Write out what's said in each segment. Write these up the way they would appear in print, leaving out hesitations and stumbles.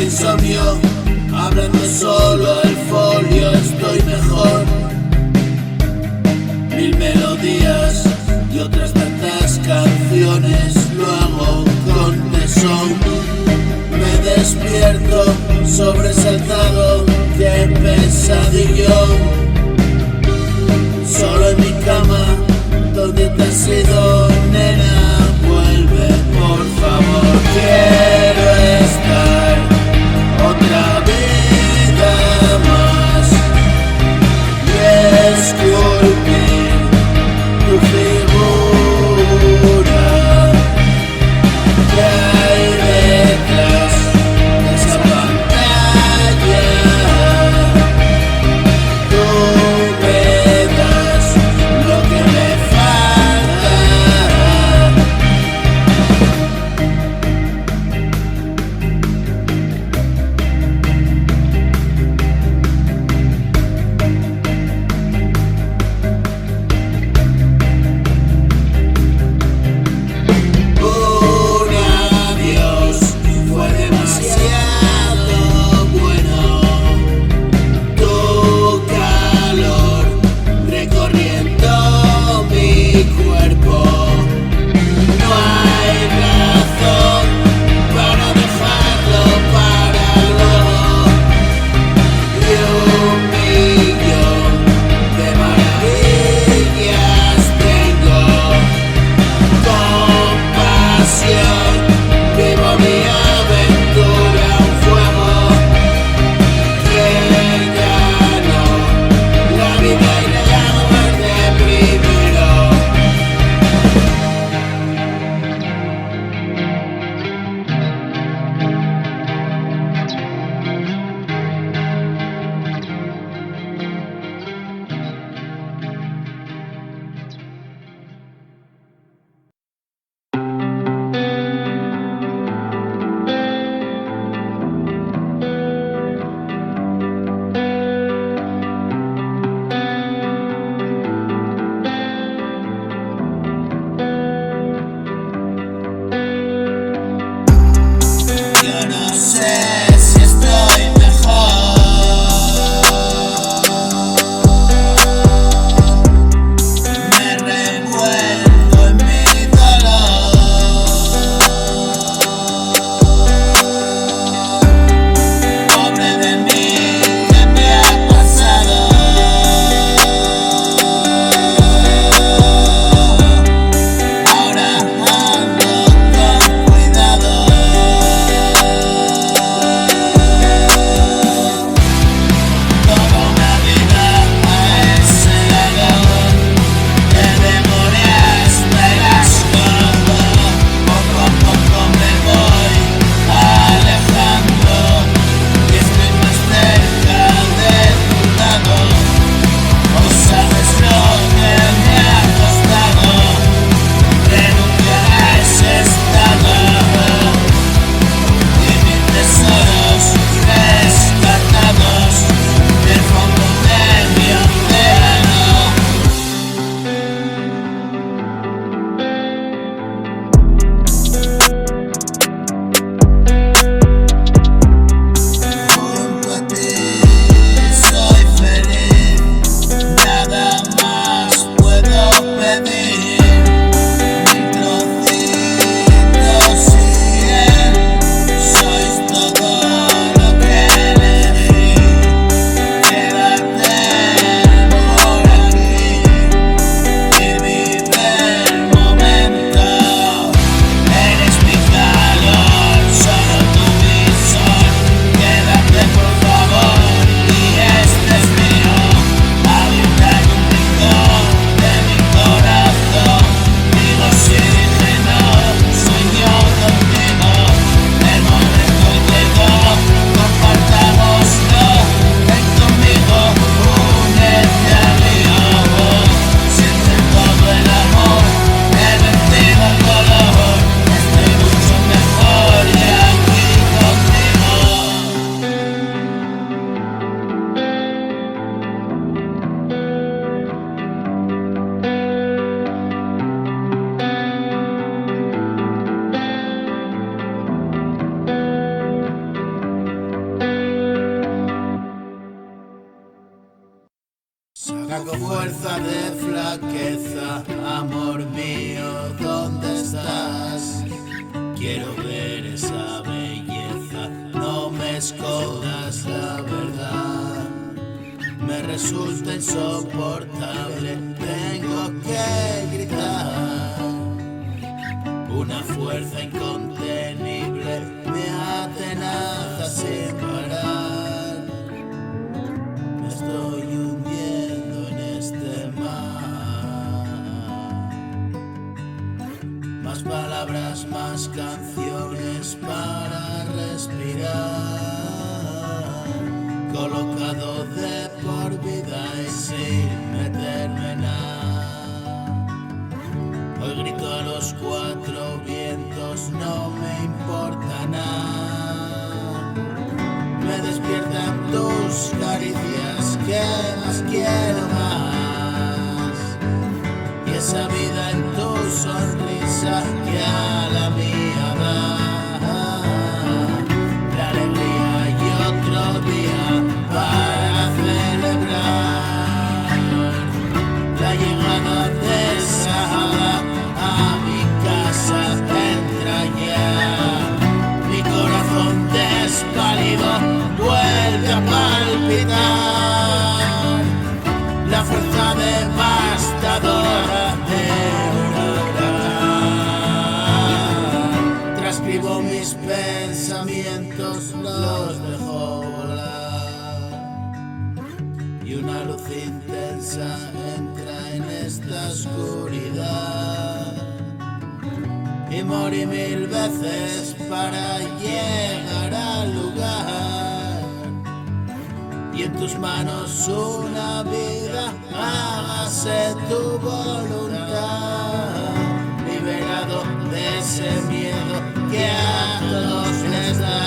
insomnio, hablando solo el folio, estoy mejor. Mil melodías y otras tantas canciones, lo hago con tesón. Me despierto sobresaltado, qué pesadillón. Solo en mi cama, ¿dónde te has ido, nena? Vuelve, por favor. Quiero estar otra vida más y esculpir tu figura. ¿Qué hay detrás de esa pantalla? Tú me das lo que me falta. saco fuerza de flaqueza. Amor mío, ¿dónde estás? Quiero ver esa belleza, no me escondas la verdad. Me resulta insoportable, tengo que gritar. Una fuerza incontenible me atenaza sin parar. Me estoy hundiendo en este mar. Más palabras, más canciones para respirar. Colocado de por vida y sin meterme en nada. Hoy grito a los cuatro vientos, no me importa nada. Me despiertan tus caricias, que más quiero más. Y esa vida en tu sonrisa que a la mía va. La alegría y otro día para celebrar la llegada de esa hada a mi casa. Entra ya, mi corazón despálido vuelve a palpitar. La fuerza devastadora del huracán. Transcribo mis pensamientos, los dejo volar. Y una luz intensa entra en esta oscuridad. Y morí 1000 veces para llegar al lugar. Y en tus manos una vida, hágase tu voluntad. Liberado de ese miedo que a todos les da.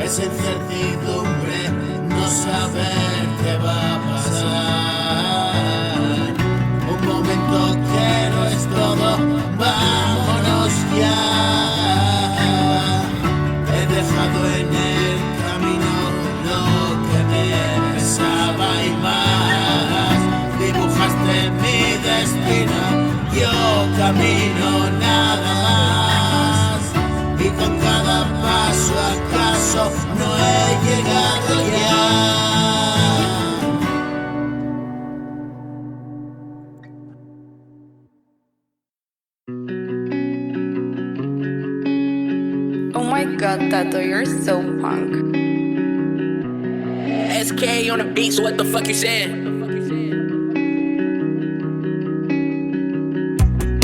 Esa incertidumbre, no saber qué va a pasar. Un momento que no es todo, vámonos ya. He dejado en el camino lo que me pesaba y más. Dibujaste mi destino, yo camino nada más. Y con cada paso acaso no he llegado ya. Oh my god, Tato, you're so punk. SK on the beat, so what the fuck you saying?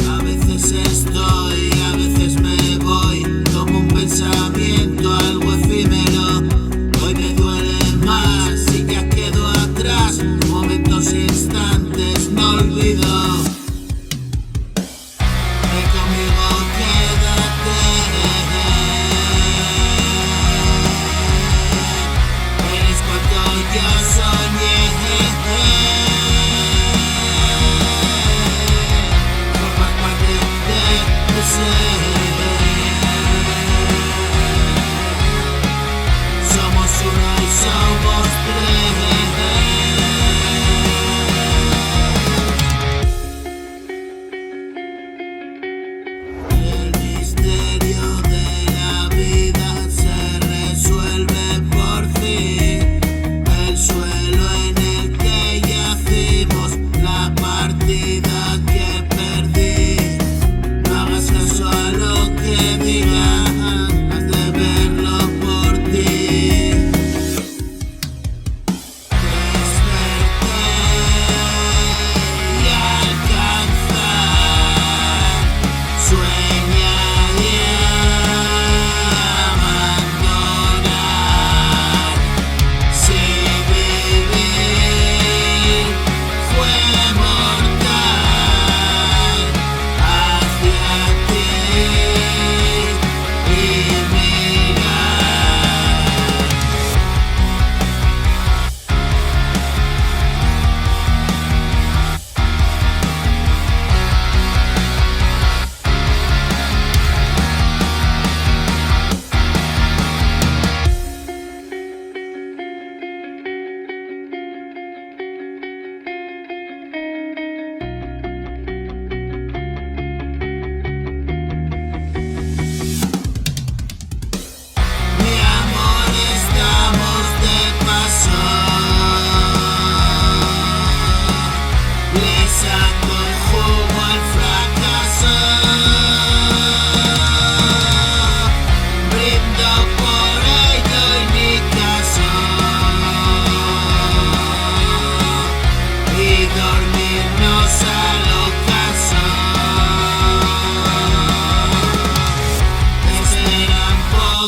A veces estoy, a veces me voy, como un pensamiento, algo efímero. Hoy me duele más y ya quedo atrás, momentos, instantes, no olvido. Ven conmigo, quédate. Eres cuanto yo soñé.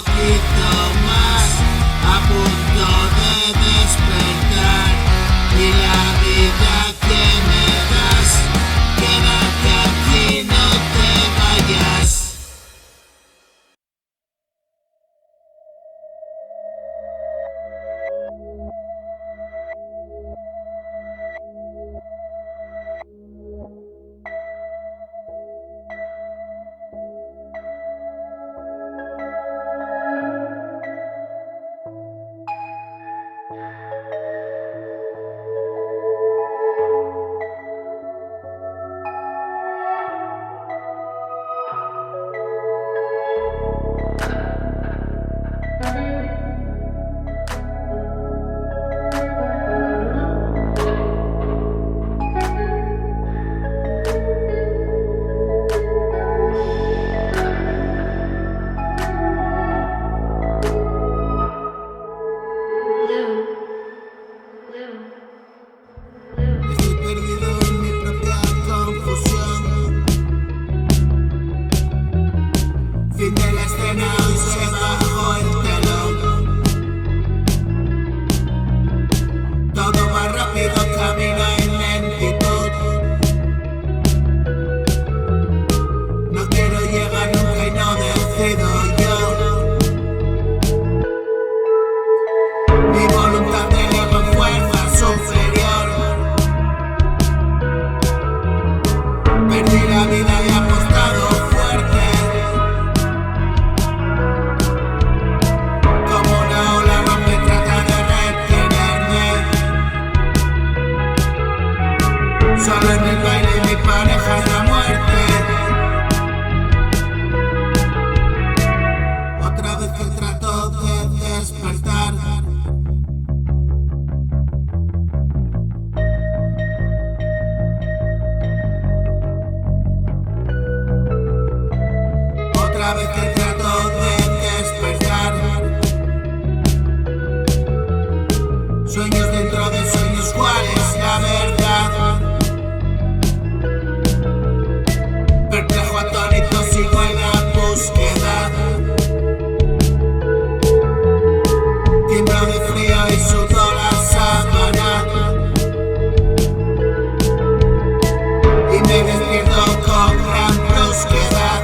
poquito más, a punto de despertar, y la vida que me das, quédate aquí, no te vayas. Estoy perdido en mi propia confusión. Fin de la escena, hoy se bajó el telón. Todo va rápido, camino en lentitud. No quiero llegar nunca y no decido yo. Mi voluntad te eleva fuerza superior. Perdí la vida y he apostado fuerte. Como una ola rompe, trata de retenerme. Solo en el baile mi pareja es la muerte. Otra vez que trato de despertar. Otra vez que trato de despertar. Sueños dentro de sueños, ¿cuál es la verdad? Perplejo, atónito, sigo en la búsqueda. Tiemblo de frío y sudo la sábana. Y me despierto con gran brusquedad.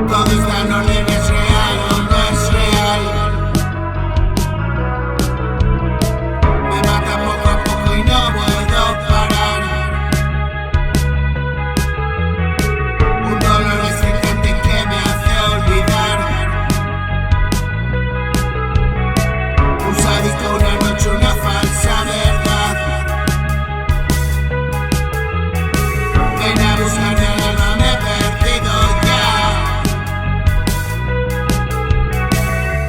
Todo está en orden, es real o no es real. Me mata poco a poco y no puedo parar. Un dolor estridente que me hace olvidar. Un sádico, una noche, una falsa verdad. Ven a buscarme al alma, me he perdido ya.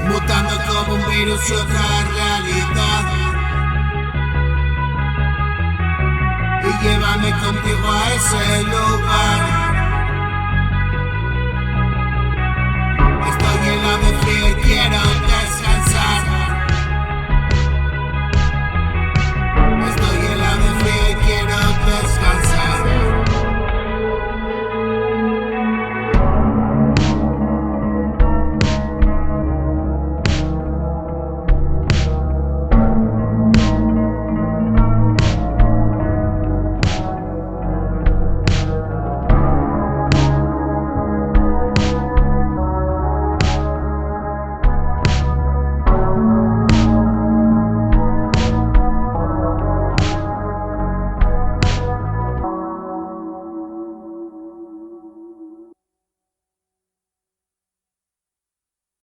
Mutando como un virus y otra